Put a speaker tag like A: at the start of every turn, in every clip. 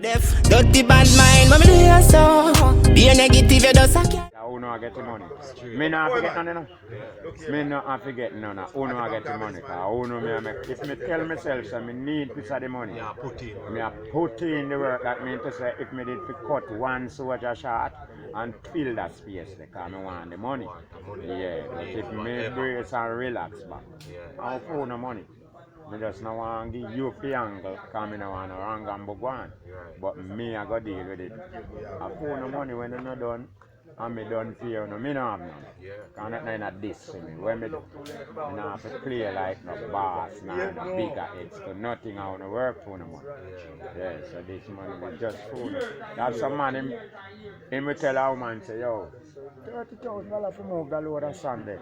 A: Def, dirty bad mind, but me do you so. Be a negative, you just a cat.
B: Who know I get the money? Me not forget none, you know. Me not forget none. Who know I get the money? Cause who know me? If me tell myself so me need piece of the money, me a put in the work. That means to say if me did to cut one soldier shot and fill that space, because me want the money. Yeah, but if me brace and relax back, I don't owe no money. Me just no want to give you the angle, because I don't want no wrong and bugwan. But me, I go deal with it. I pay no money when I'm not done, and me done pay you. No, me no have none. Because I'm not in this to me. When me do, I don't have to play like no boss, no bigger heads, to nothing I want to work for no money. Yeah, so this money is just food. There's some man, him will tell a woman, say, yo, $30,000 for move the load of Sunday.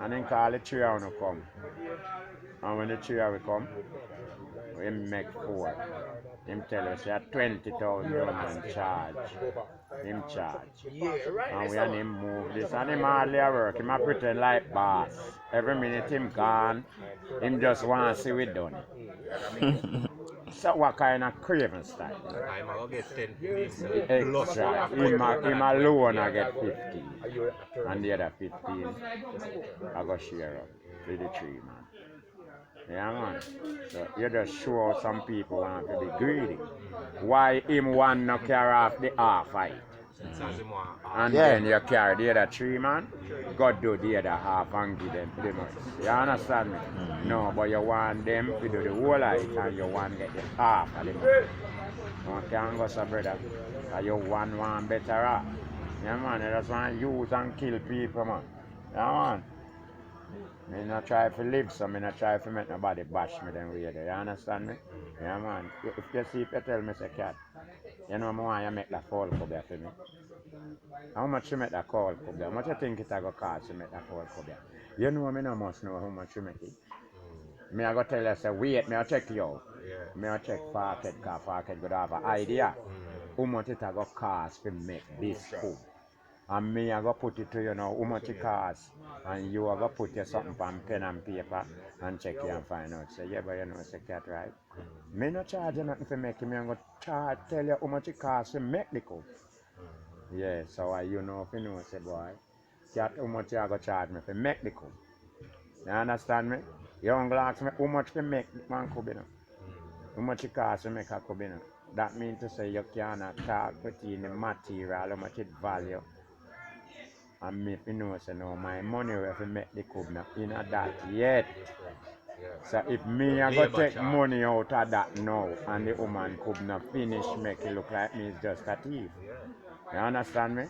B: And then call the tree to come. And when the tree will come, we make four. Him tell us that 20,000 man charge. Him charge. And we and him move this. And him hardly work. Him a pretend like boss. Every minute him gone. Him just want to see we done. So what kind of craving style?
C: I'm going to get 10
B: Extra. Him alone I get 15. And the other 15 I go share up with the tree man. Yeah, man. So you just show some people want to be greedy. Why him want to carry off the half fight? And then you carry the other three, man. God do the other half and give them the money. You understand me? No, but you want them to do the whole of it and you want to get the half of the money. You can't go so, brother. So you want one better off. Yeah, man. You just want to use and kill people, man. Yeah, man. I not try to live, so I not try to make nobody bash me then really. You understand me? Yeah, man. If you tell me, say, cat, you know, I want you make that fall cobia for me. How much you make that call cobia? How much you think it's going to cost to make that fall cobia? You know, I no must know how much you make it. Me I go tell you, say, wait, me I check you out. Me I check Farket, because Farket would have an idea how much it going to cost to make this food. And me I go put it to you now how much it costs. And you are going to put your something on pen and paper and check you and find out. Say, yeah, but you know, say, cat, right? Me no charge you nothing for making me. I'm going to tell you how much it costs to make the cook. Yeah, so you know, if you know, say, boy, cat, how much you are going to charge me for make the cook. You understand me? You don't ask me how much to make one cook, you know? How much it costs to make a cook, you know? That means to say you cannot talk between the material, how much it value. And me, you know, say, no, my money will make the cook not in that yet. So if me I go take money out of that now and the woman could not finish make it look like me is just a thief. You understand me?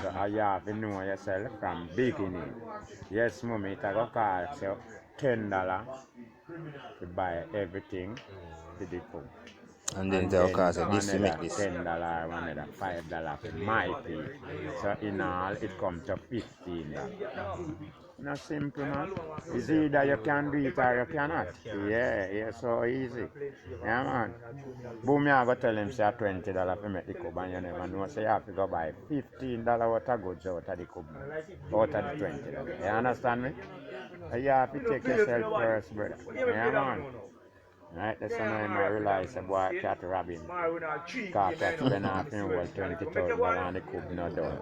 B: So you have to know yourself from beginning. Yes, mommy, it go cost you $10 to buy everything to the cook.
D: And then they'll cost this to make this.
B: $10, another $5 for my fee. So in all, it comes to $15. Not simple, man. It's either you can do it or you cannot. Yeah, it's so easy. Yeah, man. Boom, I go tell him, say, $20 to make the cub, and you never know. So you have to go buy $15 worth of goods out of the cub, out of the $20. You understand me? You have to take yourself first, brother. Yeah, man. Right, that's when I realize the boy cat robbing. Because cat spend off him well $20,000 and the cook not done.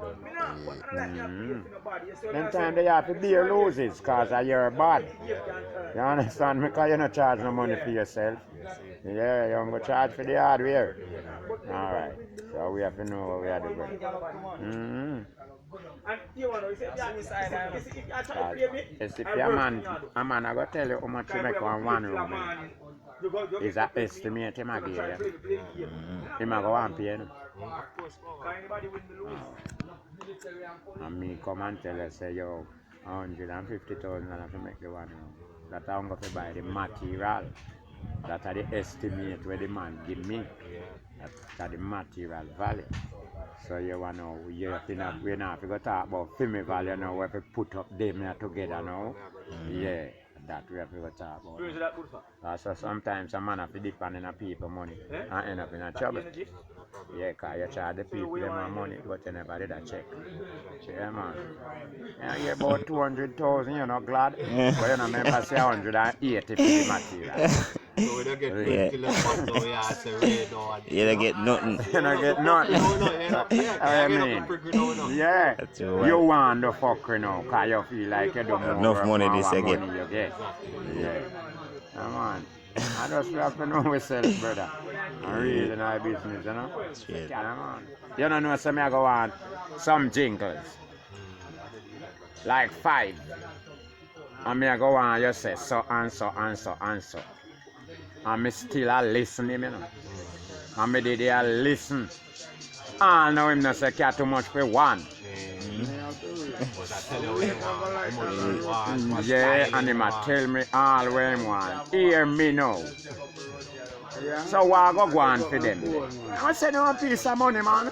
B: Then time they have to bear loses because you're bad. You understand me? Because you don't charge no money for yourself. Yeah, you don't go charge for the hardware. Alright, so we have to know what we are doing. If you're a man, I go tell you how much you make on one room. Is that estimate him again? Him go and pay. And me come and tell you, say, yo, $150,000 to make the one room. That I'm going to buy the material. That are the estimate where the man give me. That's the material value. So you want to know, we have to talk about film value now, we have to put up them together now. Yeah. That we have to talk about. So sometimes a man have to depend on people money and end up in a trouble. Yeah, because you charge the people them money, but you never did a check. Yeah, man. You get about 200,000, you're not glad. But you know, remember say 180 for the material.
C: So we don't get
D: Yeah.
C: till the spot now, yeah, it's a red on.
D: You don't get nothing.
B: You don't get nothing. I mean, yeah,
D: That's all right.
B: you want the fuck, you know, because you feel like you don't
D: Enough
B: work
D: money
B: for
D: this
B: what
D: you get.
B: money you get. Yeah. Come on. I just have to know myself, brother. I'm really in our business, you know?
D: Straight.
B: Come on. You don't know, so me I go on some jingles. Like 5. And me I go on, you say so and so and so and so. And me still a listen him, you know. And me did a listen. I know him not say care too much for one. Yeah, and him a tell me all where him want. Hear me now. So what I go on for them? I say no piece of money, man.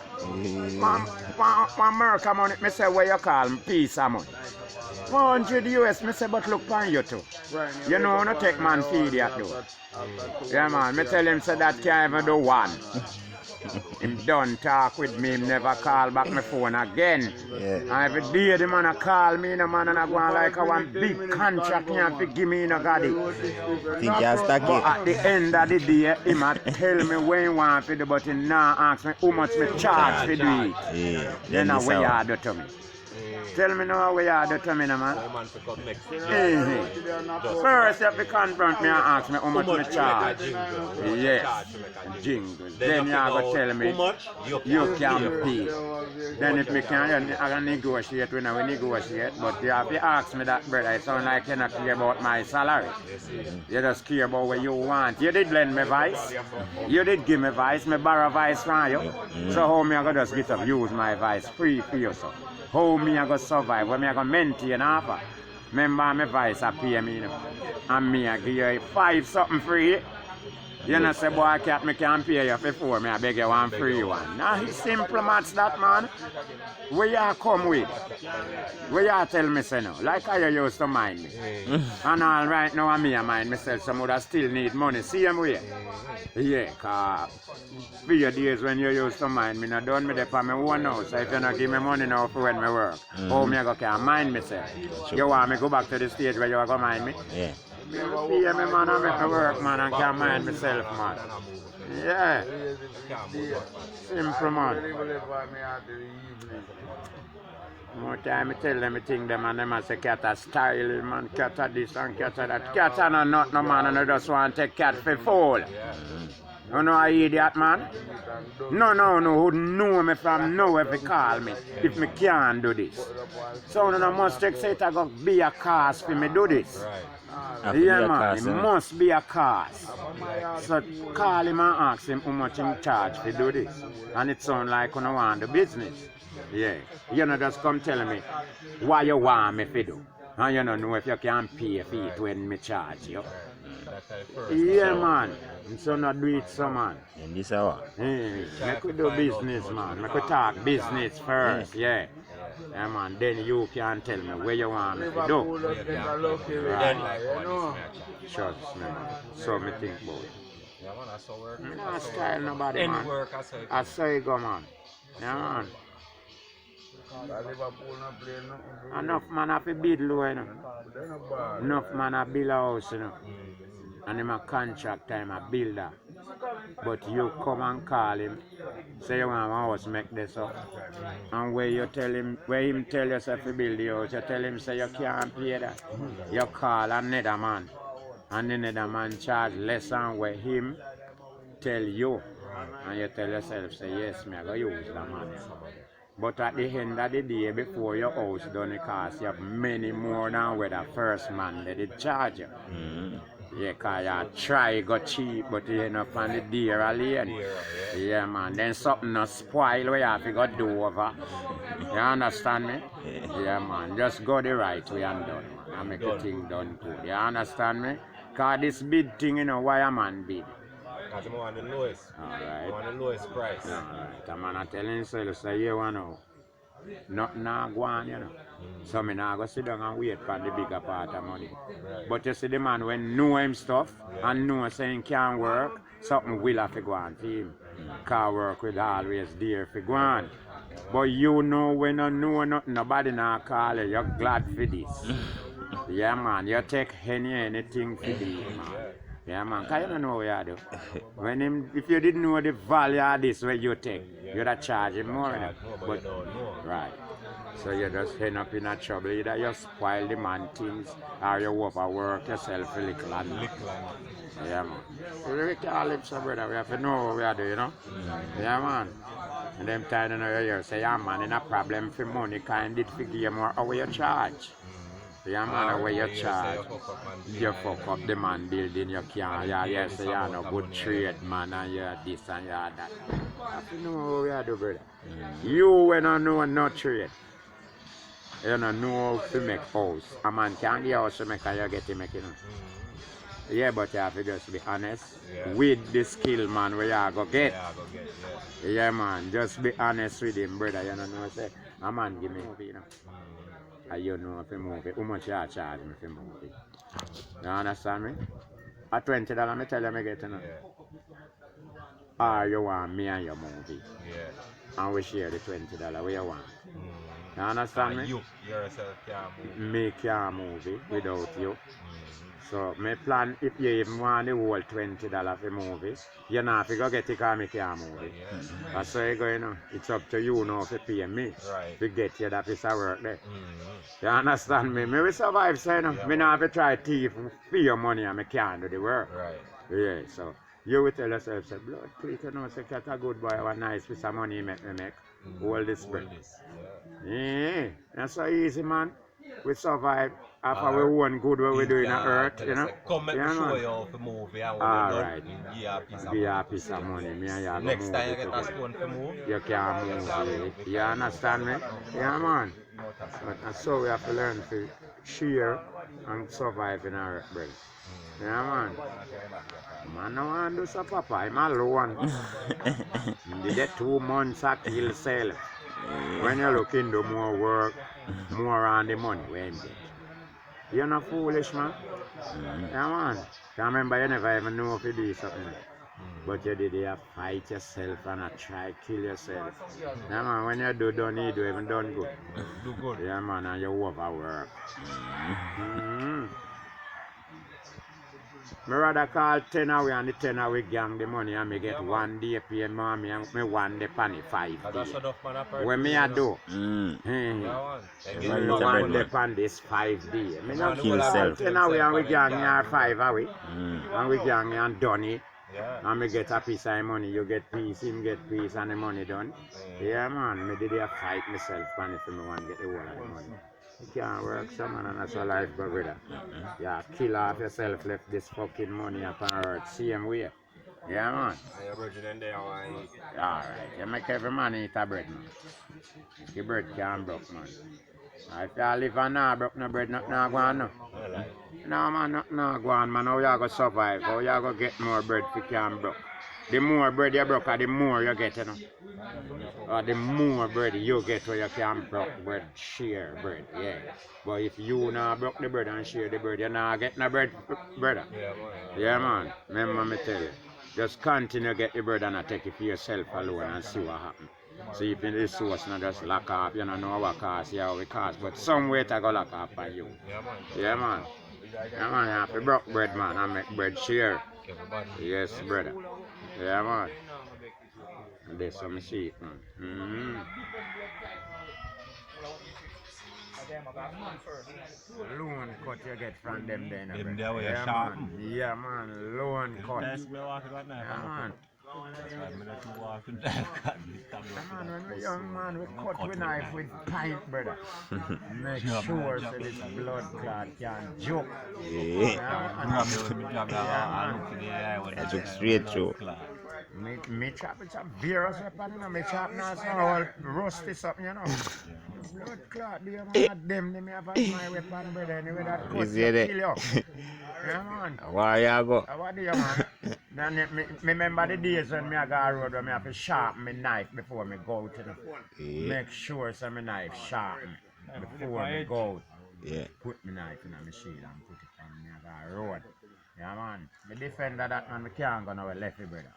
B: One America money, me say what you call piece of money. 100 US, me say, but look on you too. You know, no take man feed that though. Yeah, man, me tell him say that can't even do one. Him done talk with me, him never call back my phone again.
D: Yeah.
B: And every day the man a call me, the man and I go on like a one big contract here to give me, no got it.
D: Think you're stuck
B: But at the end of the day, he might tell me when he want to do, but he now ask me how much me charge for do it.
D: Yeah.
B: Then
D: this
B: what you
D: how-
B: do to me? Tell me now what you do to me, no, man.
C: Man to come next.
B: First, you have to confront me and ask me how much me
C: much
B: charge.
C: you make a jingle?
B: Yes, jingles. Then you have to tell me
C: how much
B: you can pay. Then if me can, I can negotiate when I negotiate. But you have to ask me that, brother. It sounds like you not care about my salary. You just care about what you want. You did lend me vice. You did give me vice. Me borrow vice from you. So how me I go just get up use my vice free for you, so? How me I go survive? How me I go maintain offer? Remember my vice I pay me, you know. And me I give you 5 something free. You know, say, boy, cat, me can't pay you for 4, me I beg you one free one. Now, it's simple match that, man. Where you come with? Where you tell me, say, no? Like how you used to mind me. And all right now, I mind myself, some other still need money. Same way. Yeah, because for your days when you used to mind me, not done me there for me one house. So if you not give me money now for when me work, how me I go can mind myself?
D: Sure.
B: You want me go back to the stage where you are going to mind me?
D: Yeah.
B: Me pay me, man, and make me work, man, and can mind myself, man. Yeah. Simple, man. More time I tell them, I think them, and them I say, cat a style, man, cat a this and cat a that. Cat a not no man, and I just want to take cat for fool. You know I idiot, man? No, who know me from nowhere if you call me, if me can't do this. So no must take say it I go be a cause for me do this.
D: Have to be
B: Yeah,
D: a
B: man,
D: cause,
B: it
D: eh?
B: must be a cause. So call him and ask him how much in charge to do this. And it sound like you don't want the business. Yeah. You know, just come tell me why you want me to do. And you don't know if you can pay for it when me charge you. Yeah, man. So not do it, so man.
D: In this hour.
B: Hey, make we do business, man. Make we talk business first, yeah. Yeah, man. Then you can tell me where you want me to do. Right. Trust me, man. So me think about it.
C: Yeah, man, that's how work.
B: Me not style nobody,
C: Any
B: man.
C: work, I say.
B: I say go, man. Yeah, man. Enough man have to build low, you know. Enough man have build a house, you know. And him a contract time a builder. But you come and call him, say you want a house make this up. And where you tell him, where him tell yourself to build the house, you tell him say you can't pay that. You call another man. And another man charge less than where him tell you. And you tell yourself, say yes, me I go use that man. But at the end of the day, before your house done, it cost you many more than where the first man they did charge you. Yeah, because you try go cheap, but you end up on the dear lane. Yeah, man. Then something not spoil where you have to go do over. You understand me? Yeah, man. Just go the right way and done, man. And make the thing done good. You understand me? Because this bid thing, you know, why a man bid?
C: Because I want the lowest.
B: Alright.
C: I want the lowest price.
B: Alright. A man a telling himself, say, you want to nothing now go on, you know. So me now go sit down and wait for the bigger part of money. But you see the man when know him stuff and know saying can't work, something will have to go on for him. Car work will always there for go on. But you know when you know nothing, nobody now call you, you're glad for this. Yeah, man, you take anything for this, man. Yeah, man, because you don't know what you do. When him, if you didn't know the value of this, where you take, you'd have charged him more.
C: Charge more, but you don't know.
B: Right. So you just end up in a trouble. Either you spoil the man things or you overwork yourself a little and yeah, man. So we can't live so, brother. We have to know what we are doing, you know? Yeah, man. And them time you know you hear say, yeah, man, in a problem for money, kind of give you more away you charge. Yeah, man, away you charge. You fuck up the man building, you can't, you say you're no good trade, man, and you're this and you're that. You have to know what we are doing, brother. You when you know no trade. You don't know how to make house. A man can't get house to make and you get to make it. Yeah, but you have to just be honest with the skill, man, where you go get. Yeah, man, just be honest with him, brother. You don't know, say, a man give me movie, you know. And you know if you move it, how much you charge me if you move it. You understand me? At $20, I tell you, I get to know. Or you want me and your movie. And we share the $20, what you want. You understand me?
C: You yourself can't move.
B: Me can't move it without you. So my plan, if you even want the whole $20 for movie, you know if you go get it because I can't move it. That's how you go, you know. It's up to you now to pay me.
C: Right.
B: To get you that piece of work there. You understand me? Me will survive, so you know. Me not have to try thief for your money and I can't do the work.
C: Right.
B: Yeah, so you will tell yourself, say, blood, please, you know, say, cat a good boy, have a nice piece of money make me make. Hold this bread. Yeah, that's so easy, man. We survive after we own good what we do in the earth, you know.
C: Come make me show you how to move.
B: Alright.
C: Give you a piece of
B: Give you
C: money.
B: a piece of money. Me and you
C: Next
B: go
C: time
B: move
C: you
B: it
C: get a
B: together.
C: spoon to move,
B: You can't move it. You understand me? Yeah, man. But that's so we have to learn to share and survive in our earth, brother. Yeah, man. Man, no one do so, papa. I'm alone. He get 2 months to kill self. When you look into more work, more on the money, when you get. You're not foolish, man. Yeah, man. Can't remember you never even know if you do something. But you did you fight yourself and try kill yourself. Yeah, man, when you do done, you do even done good.
C: do good.
B: Yeah, man, and you overwork. Me rather call 10 away and the 10 away gang the money and me get 1 day pay mommy and me 1 day pan 5 days. When me a do? Me 1 day pan this 5 days. Me not
D: Kill
B: call
D: self.
B: 10 away and we gang here 5 away. And we gang here and done it. And me get a piece of money, you get piece, him get piece and the money done. Yeah, man, me did a fight myself pan if me want to get the whole of the money. You can't work some man and that's a life, brother. Yeah, kill off yourself, left this fucking money up on earth, same way. Yeah, man. Alright, you make every man eat a bread, man. The bread can't broke, man. If you live and not broke no bread, nothing not go on, no. No, man, nothing not go on, man. How you going to survive? How you going to get more bread if you can't broke? The more bread you broke, the more you get, you know. Or the more bread you get where you can broke bread, share bread, yeah. But if you not broke the bread and share the bread, you not get no bread, brother. Yeah, man. Remember me tell you. Just continue to get the bread and take it for yourself alone and see what happens. See if the source not just lock up, you don't know what cost, yeah, what it cost, but some way to go lock up on you. Yeah, man. Yeah, man, you have to broke bread, man, and make bread share. Yes, brother. Yeah, man. There's some sheep, man. Loan cut you get from them then.
C: Them there where you
B: Yeah,
C: sharp.
B: man. Yeah, man. Loan cut. Yeah, man. Man, when we young man, we cut with knife with pipe, brother. Make sure so this blood clot can joke.
D: Yeah. I took straight through.
B: Me chop with some virus weapon, you know. Me chop now some all rusty something, you know. Blood clot, there, man. Them have my weapon, brother. Anyway, that cut
D: see
B: you,
D: that?
B: kill you. Yeah, man.
D: Where you go?
B: What do you, man? Then me remember the days when me I go road when me have to sharpen my knife before me go out, you know.
D: Yeah.
B: Make sure so my knife sharpen before me go out.
D: Yeah.
B: Put my knife in my shield and put it on me I go road. Yeah, man. Me defend that man, me can't go nowhere left it, brother.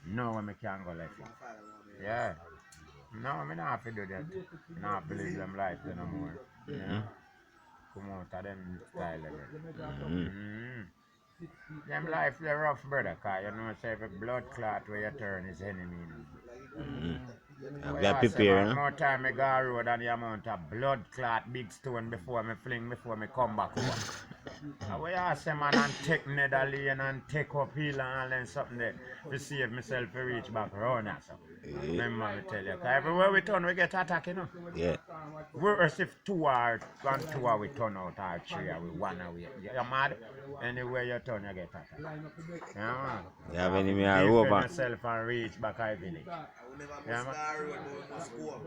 B: No way me can't go left it. Yeah. No, me not have to do that. Me not have to live them life no more. You know? Come out of them style of it. Them life they rough, brother, cause you know say every blood clot where you turn is enemy.
D: I've got prepare,
B: More time I go road and the amount of blood clot big stone before me fling before me come back over. And we ask them man and take Netherlands and take up hill and all them something there to save myself to reach back around here. So. Remember me tell you, cause everywhere we turn we get attacked, you know.
D: Yeah.
B: Worse if two are we turn out or three or we one away. You're mad? Anywhere you turn you get attacked. Yeah man.
D: You have enemy all
B: Defend
D: over.
B: yourself and reach back our village. Yeah man.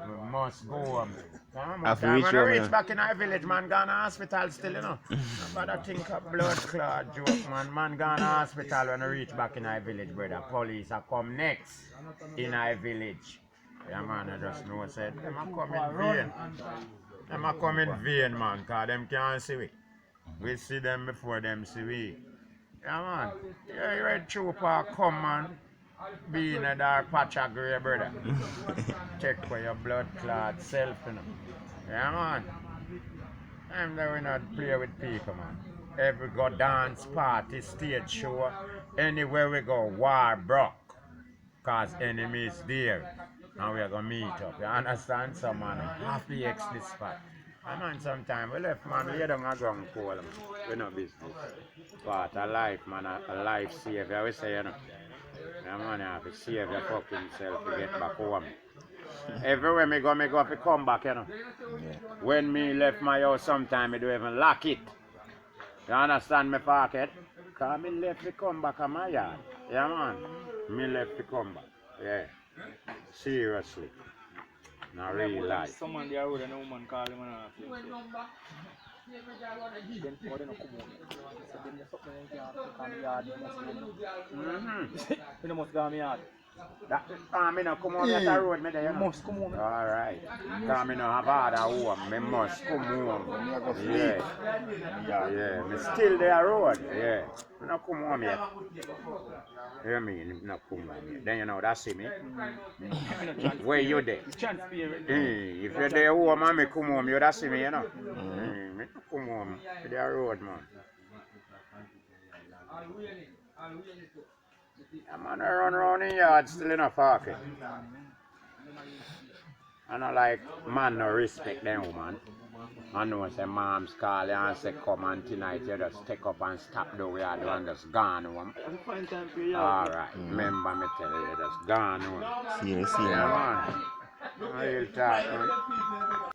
B: We must go.
D: After
B: When
D: reach
B: I
D: home,
B: reach
D: yeah.
B: back in our village, man gone to hospital still, you know. But I think a blood clot joke, man. Man gone to hospital when I reach back in our village, brother. Police are come next in our village. Yeah, man, I just know said them a come in vain. Them a come in vain, man, cause them can't see we. We see them before them see we. Yeah, man. Yeah, you red trooper come, man. Be in a dark patch of grey, brother. Check for your blood clot self, you know. Yeah, man. I'm there we not play with people, man. Every go dance party, stage show, anywhere we go, war broke. Cause enemies there. And we are gonna meet up. You understand? So man, half the X this spot. And man, sometime we left man lay down a ground cold. We no business. But a life, man, a life savior, we say, you know. Yeah, man, you have to save your fucking self to get back home. Everywhere me go have to come back, you know.
D: Yeah.
B: When me left my house sometime, I do even lock it. You understand me pocket? Cause me left to come back on my yard. Yeah, man. Me left to come back. Yeah. Seriously. Not real life.
E: Someone there road and a woman call him and a place. Then for them to come home. So then there's something in the yard. You must go on my yard.
B: Me no come home at the road, me there, you
E: You
B: know.
E: must come home.
B: Alright. Cause me no have other home. Me must come home. Yeah. Yeah. Me still there road. Yeah. Me no come home yet. You mean? Me no come home yet. Then you know that see me. Where you there?
E: Transparent.
B: If you're there home and me come home, you that see me, you know. Me no come home. Me there road, man. Yeah, man, I run around in yard still in a pocket. I don't like man no respect them woman. I know say mom's call you and say come on tonight you just take up and stop the way I do and just gone home. Alright, remember me tell you just gone home.
D: See you,
B: Yeah man. I will talk man.